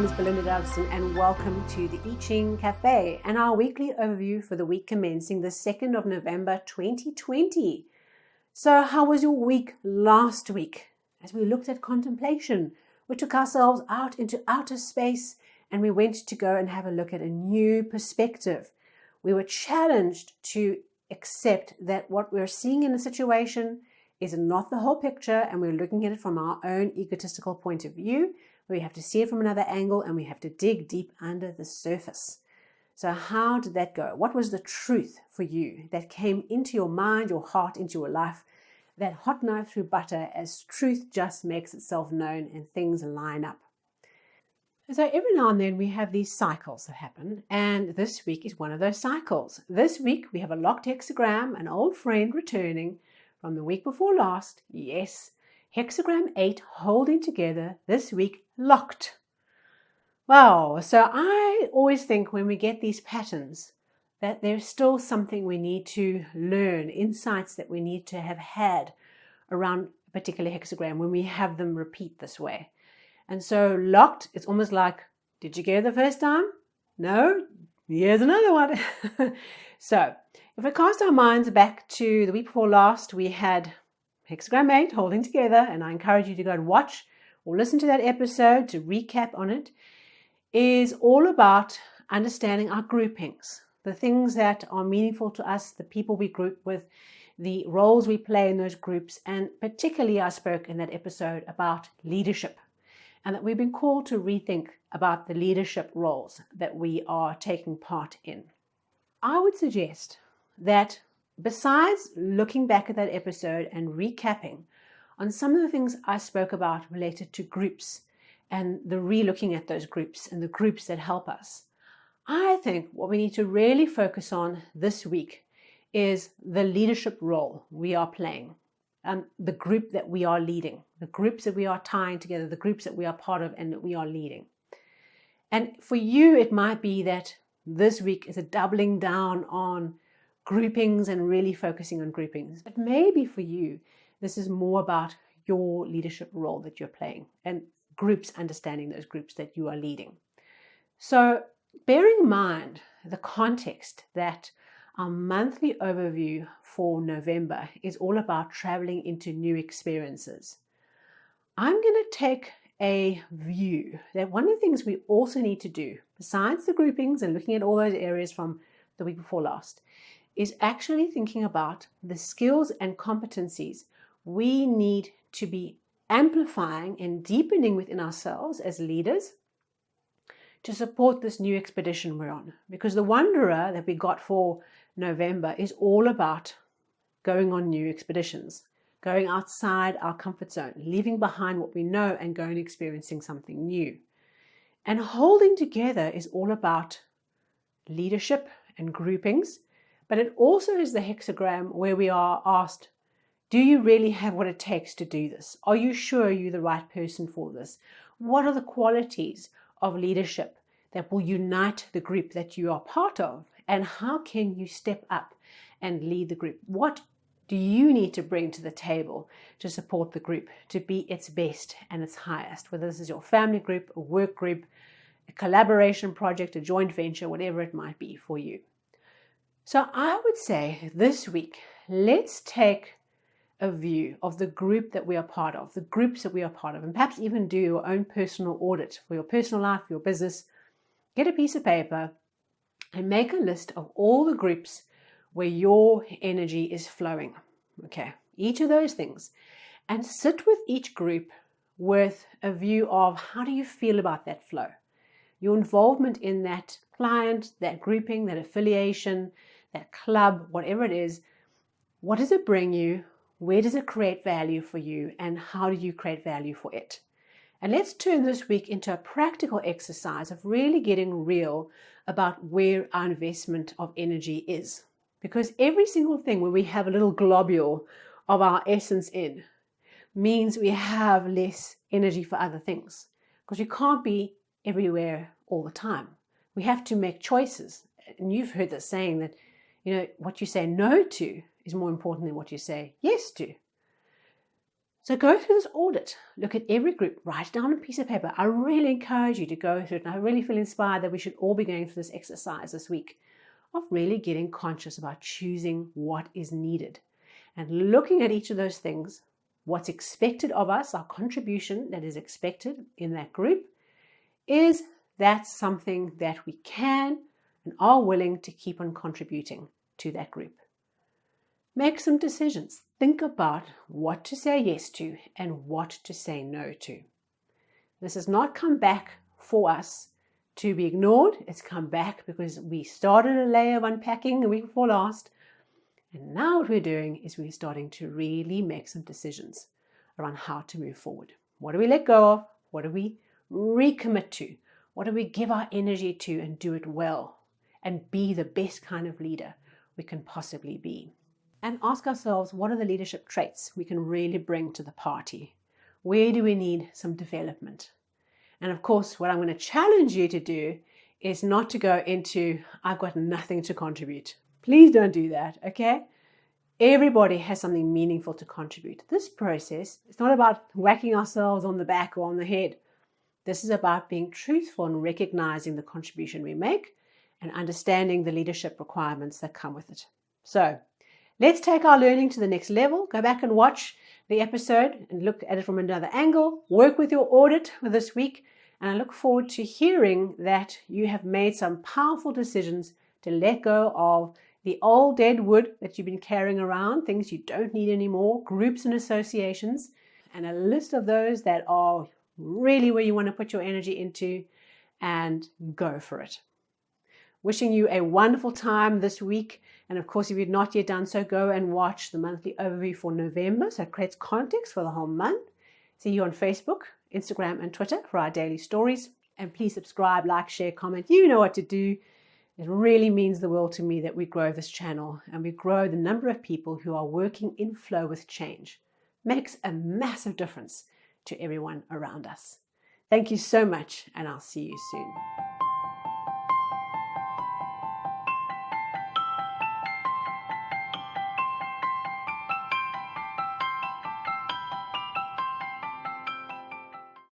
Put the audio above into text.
is Belinda Dodson and welcome to the Ching Cafe and our weekly overview for the week commencing the 2nd of November 2020. So how was your week last week? As we looked at contemplation, we took ourselves out into outer space and we went to go and have a look at a new perspective. We were challenged to accept that what we're seeing in a situation is not the whole picture, and we're looking at it from our own egotistical point of view. We have to see it from another angle and we have to dig deep under the surface. So how did that go? What was the truth for you that came into your mind, your heart, into your life? That hot knife through butter as truth just makes itself known and things line up. So every now and then we have these cycles that happen, and this week is one of those cycles. This week we have a locked hexagram, an old friend returning from the week before last. Yes, hexagram 8 holding together this week, locked. Wow, so I always think when we get these patterns that there's still something we need to learn, insights that we need to have had around a particular hexagram when we have them repeat this way. And so locked, it's almost like, did you get it the first time? No? Here's another one. So if we cast our minds back to the week before last, we had hexagram 8 holding together, and I encourage you to go and watch or listen to that episode to recap on it, is all about understanding our groupings, the things that are meaningful to us, the people we group with, the roles we play in those groups, and particularly I spoke in that episode about leadership, and that we've been called to rethink about the leadership roles that we are taking part in. I would suggest that besides looking back at that episode and recapping on some of the things I spoke about related to groups and the re-looking at those groups and the groups that help us, I think what we need to really focus on this week is the leadership role we are playing, the group that we are leading, the groups that we are tying together, the groups that we are part of and that we are leading. And for you, it might be that this week is a doubling down on groupings and really focusing on groupings. But maybe for you, this is more about your leadership role that you're playing and groups, understanding those groups that you are leading. So bearing in mind the context that our monthly overview for November is all about traveling into new experiences, I'm going to take a view that one of the things we also need to do, besides the groupings and looking at all those areas from the week before last, is actually thinking about the skills and competencies we need to be amplifying and deepening within ourselves as leaders to support this new expedition we're on. Because the wanderer that we got for November is all about going on new expeditions, going outside our comfort zone, leaving behind what we know and going and experiencing something new. And holding together is all about leadership and groupings, but it also is the hexagram where we are asked, do you really have what it takes to do this? Are you sure you're the right person for this? What are the qualities of leadership that will unite the group that you are part of? And how can you step up and lead the group? What do you need to bring to the table to support the group to be its best and its highest? Whether this is your family group, a work group, a collaboration project, a joint venture, whatever it might be for you. So I would say this week, let's take a view of the group that we are part of, the groups that we are part of, and perhaps even do your own personal audit for your personal life, your business. Get a piece of paper and make a list of all the groups where your energy is flowing. Okay, each of those things. And sit with each group with a view of how do you feel about that flow? Your involvement in that client, that grouping, that affiliation, that club, whatever it is, what does it bring you? Where does it create value for you? And how do you create value for it? And let's turn this week into a practical exercise of really getting real about where our investment of energy is. Because every single thing where we have a little globule of our essence in means we have less energy for other things. Because you can't be everywhere all the time. We have to make choices. And you've heard this saying that, what you say no to is more important than what you say yes to. So go through this audit, look at every group, write it down on a piece of paper. I really encourage you to go through it, and I really feel inspired that we should all be going through this exercise this week of really getting conscious about choosing what is needed and looking at each of those things, what's expected of us, our contribution that is expected in that group. Is that something that we can and are willing to keep on contributing to that group? Make some decisions. Think about what to say yes to and what to say no to. This has not come back for us to be ignored. It's come back because we started a layer of unpacking the week before last. And now what we're doing is we're starting to really make some decisions around how to move forward. What do we let go of? What do we recommit to? What do we give our energy to and do it well and be the best kind of leader we can possibly be? And ask ourselves, what are the leadership traits we can really bring to the party? Where do we need some development? And of course, what I'm going to challenge you to do is not to go into, I've got nothing to contribute. Please don't do that, okay? Everybody has something meaningful to contribute. This process is not about whacking ourselves on the back or on the head. This is about being truthful and recognizing the contribution we make and understanding the leadership requirements that come with it. So let's take our learning to the next level. Go back and watch the episode and look at it from another angle. Work with your audit for this week. And I look forward to hearing that you have made some powerful decisions to let go of the old dead wood that you've been carrying around, things you don't need anymore, groups and associations, and a list of those that are really where you want to put your energy into, and go for it. Wishing you a wonderful time this week. And of course, if you've not yet done so, go and watch the monthly overview for November. So it creates context for the whole month. See you on Facebook, Instagram, and Twitter for our daily stories. And please subscribe, like, share, comment. You know what to do. It really means the world to me that we grow this channel and we grow the number of people who are working in flow with change. Makes a massive difference to everyone around us. Thank you so much, and I'll see you soon.